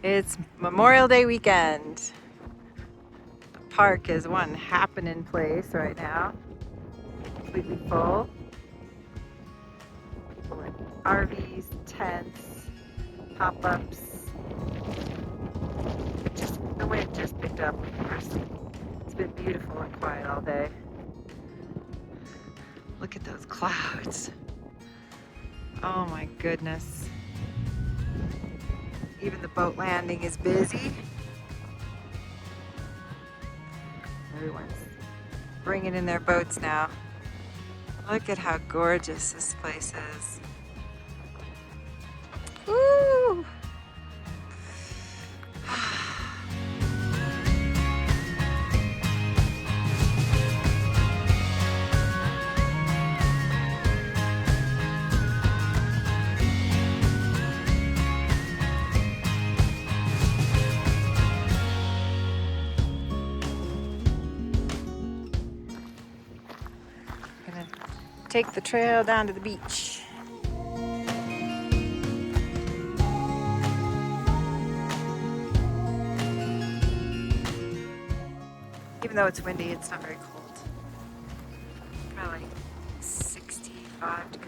It's Memorial Day weekend. The park is one happening place right now. Completely full. People in RVs, tents, pop-ups. The wind just picked up, of course. It's been beautiful and quiet all day. Look at those clouds. Oh my goodness. Even the boat landing is busy. Everyone's bringing in their boats now. Look at how gorgeous this place is. Woo! Gonna take the trail down to the beach. Even though it's windy, it's not very cold. Probably like 65 degrees.